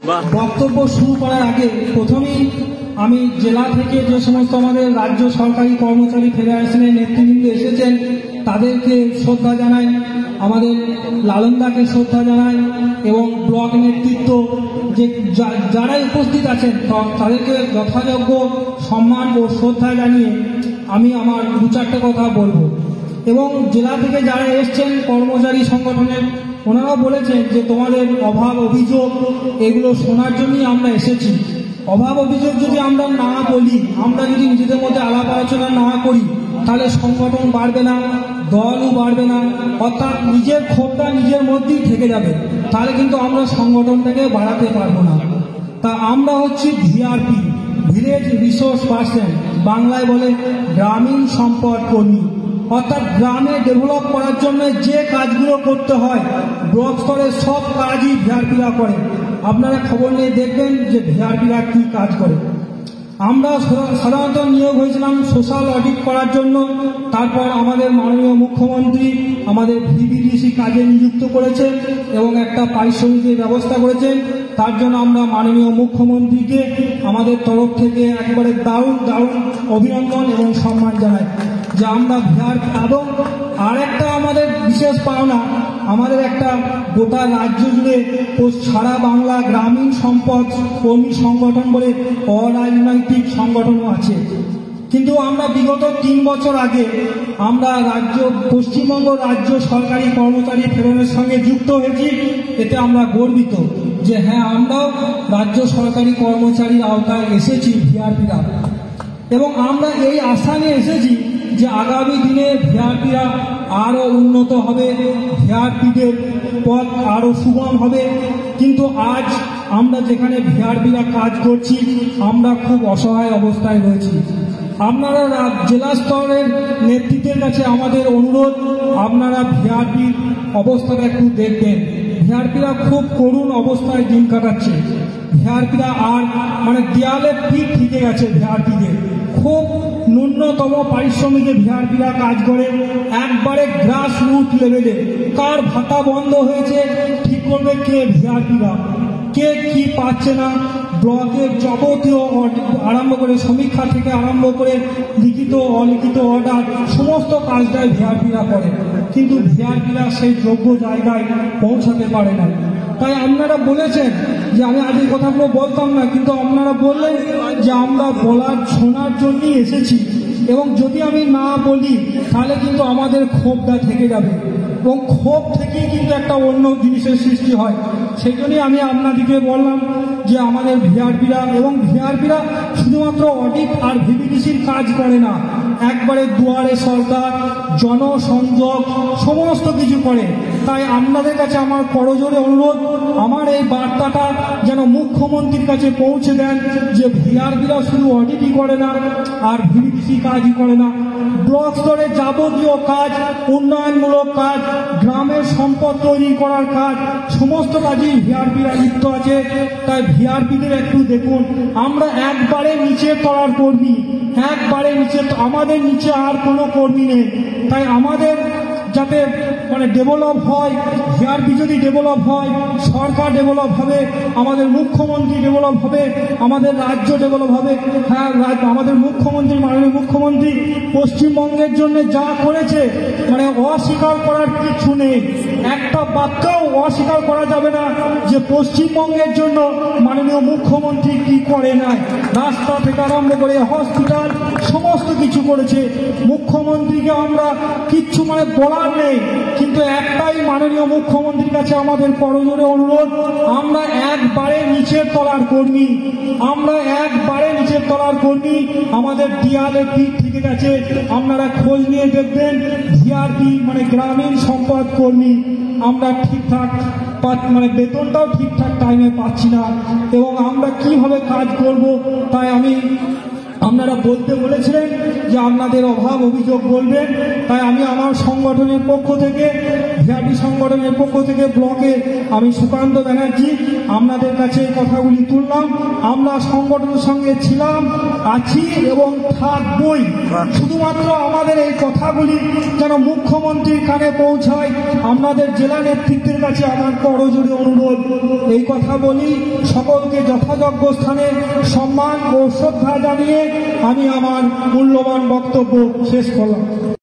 বক্তব্য শুরু করার আগে প্রথমেই আমি জেলা থেকে যে সমস্ত আমাদের রাজ্য সরকারি কর্মচারী ফেডারেশনের নেতৃবৃন্দ এসেছেন তাদেরকে শ্রদ্ধা জানাই, আমাদের লালনদাকে শ্রদ্ধা জানাই এবং ব্লক নেতৃত্ব যে যারা উপস্থিত আছেন তাদেরকে যথাযোগ্য সম্মান ও শ্রদ্ধা জানিয়ে আমি আমার দু চারটে কথা বলবো। এবং জেলা থেকে যারা এসছেন কর্মচারী সংগঠনের ওনারা বলেছেন যে তোমাদের অভাব অভিযোগ এগুলো শোনার জন্যই আমরা এসেছি। অভাব অভিযোগ যদি আমরা না বলি, আমরা যদি নিজেদের মধ্যে আলাপ আলোচনা না করি তাহলে সংগঠন বাড়বে না, দলও বাড়বে না, অর্থাৎ নিজের ক্ষোভটা নিজের মধ্যেই থেকে যাবে, তাহলে কিন্তু আমরা সংগঠনটাকে বাড়াতে পারবো না। তা আমরা হচ্ছি ভিআরপি, ভিলেজ রিসোর্স পার্সন, বাংলায় বলে গ্রামীণ সম্পদ কর্মী। অর্থাৎ গ্রামে ডেভেলপ করার জন্য যে কাজগুলো করতে হয় ব্লক স্তরে সব কাজই ভিআরপিরা করে। আপনারা খবর নিয়ে দেখবেন যে ভিআরপিরা কি কাজ করে। আমরা সাধারণত নিয়োগ হয়েছিলাম সোশ্যাল অডিট করার জন্য, তারপর আমাদের মাননীয় মুখ্যমন্ত্রী আমাদের ভিবিডিসি কাজে নিযুক্ত করেছেন এবং একটা পারিশ্রমিকের ব্যবস্থা করেছেন। তার জন্য আমরা মাননীয় মুখ্যমন্ত্রীকে আমাদের তরফ থেকে একবারে দারুণ দারুণ অভিনন্দন এবং সম্মান জানাই যে আমরা ভিআরপি। এবং আরেকটা আমাদের বিশেষ পাওনা, আমাদের একটা গোটা রাজ্য জুড়ে সারা বাংলা গ্রামীণ সম্পদ কর্মী সংগঠন বলে অরাজনৈতিক সংগঠনও আছে। কিন্তু আমরা বিগত 3 বছর আগে আমরা পশ্চিমবঙ্গ রাজ্য সরকারি কর্মচারী ফেডারেশনের সঙ্গে যুক্ত হয়েছি। এতে আমরা গর্বিত যে হ্যাঁ, আমরাও রাজ্য সরকারি কর্মচারীর আওতায় এসেছি ভিআরপিরা। এবং আমরা এই আশা নিয়ে এসেছি যে আগামী দিনে ভিআরপিরা আরও উন্নত হবে, ভিআরপিদের পথ আরও সুগম হবে। কিন্তু আজ আমরা যেখানে ভিআরপিরা কাজ করছি আমরা খুব অসহায় অবস্থায় রয়েছি। আপনারা জেলা স্তরের নেতৃত্বের কাছে আমাদের অনুরোধ, আপনারা ভিআরপির অবস্থাটা একটু দেখবেন। ভিআরপিরা খুব করুণ অবস্থায় দিন কাটাচ্ছে। ভিআরপিরা আর দেয়ালে পিঠ ঠেকে গেছে। ভিআরপিদের খুব ন্যূনতম পারিশ্রমিকে ভিআরপিরা কাজ করে, একবারে গ্রাস রুট লেভেলে। কার ভাতা বন্ধ হয়েছে ঠিক করবে কে? ভিআরপিরা। কে কি পাচ্ছে না, ব্লকের যাবতীয় আরম্ভ করে সমীক্ষা থেকে আরম্ভ করে লিখিত অলিখিত অর্ডার সমস্ত কাজটাই ভিআরপিরা করে, কিন্তু ভিআরপিরা সেই যোগ্য জায়গায় পৌঁছাতে পারে না। তাই আপনারা বলেছেন যে আমি আজ এই কথাগুলো বলতাম না, কিন্তু আপনারা বললেন যে আমরা বলার শোনার জন্যই এসেছি। এবং যদি আমি না বলি তাহলে কিন্তু আমাদের ক্ষোভটা থেকে যাবে, এবং ক্ষোভ থেকেই কিন্তু একটা অন্য জিনিসের সৃষ্টি হয়। সেই জন্যই আমি আপনাদেরকে বললাম যে আমাদের ভিআরপিরা, এবং ভিআরপিরা শুধুমাত্র অডিট আর ভিবিডিসির কাজ করে না, একবারে দুয়ারে সরকার, জনসংযোগ সমস্ত কিছু করে। তাই আপনাদের কাছে আমার করজোরে অনুরোধ, আমার এই বার্তাটা যেন মুখ্যমন্ত্রীর কাছে পৌঁছে দেন যে ভিআরপিরা শুধু অডিটই করে না আর ভিবিডিসি কাজই করে না, ব্লক স্তরে যাবতীয় কাজ, উন্নয়নমূলক কাজ, গ্রামের সম্পদ তৈরি করার কাজ, সমস্ত কাজই ভিআরপিরা লিপ্ত আছে। তাই ভিআরপিদের একটু দেখুন, আমরা একবারে নিচের তলার কর্মী, একবারে নিচে, আমাদের নিচে আর কোনো কর্মী নেই। তাই আমাদের যাতে ডেভেলপ হয়, ভিআরপি যদি ডেভেলপ হয় সরকার ডেভেলপ হবে, আমাদের মুখ্যমন্ত্রী ডেভেলপ হবে, আমাদের রাজ্য ডেভেলপ হবে। হ্যাঁ, আমাদের মুখ্যমন্ত্রী, মাননীয় মুখ্যমন্ত্রী পশ্চিমবঙ্গের জন্য যা করেছে অস্বীকার করার কিছু নেই। একটা বাক্যও অস্বীকার করা যাবে না যে পশ্চিমবঙ্গের জন্য মাননীয় মুখ্যমন্ত্রী কি করে নাই। রাস্তা থেকে আরম্ভ করে হসপিটাল সমস্ত কিছু করেছে। মুখ্যমন্ত্রীকে আমরা কিচ্ছু বলার নেই, কিন্তু একটাই মাননীয় মুখ্যমন্ত্রীর কাছে আমাদের করজোরে অনুরোধ, আমরা একবারে নিচের তলার কর্মী, আমরা একবারে নিচের তলার কর্মী, আমাদের দেয়ালে পিঠ থেকে গেছে। আপনারা খোঁজ নিয়ে দেখবেন ভিআরপি গ্রামীণ সম্পদ কর্মী আমরা ঠিকঠাক বেতনটাও ঠিকঠাক টাইমে পাচ্ছি না, এবং আমরা কিভাবে কাজ করব। তাই আপনারা বলতে বলেছিলেন যে আপনাদের অভাব অভিযোগ বলবেন, তাই আমি আমার সংগঠনের পক্ষ থেকে, ভিআরপি সংগঠনের পক্ষ থেকে ব্লকের আমি সুকান্ত ব্যানার্জি আপনাদের কাছে এই কথাগুলি তুললাম। আমরা সংগঠনের সঙ্গে ছিলাম, আছি এবং থাকবই। শুধুমাত্র আমাদের এই কথাগুলি যেন মুখ্যমন্ত্রীর কানে পৌঁছায়, আপনাদের জেলা নেতৃত্বের কাছে আমার করজোড়ে অনুরোধ। এই কথা বলি, সকলকে যথাযোগ্য স্থানে সম্মান ও শ্রদ্ধা জানিয়ে আমি আমার মূল্যবান বক্তব্য শেষ করলাম।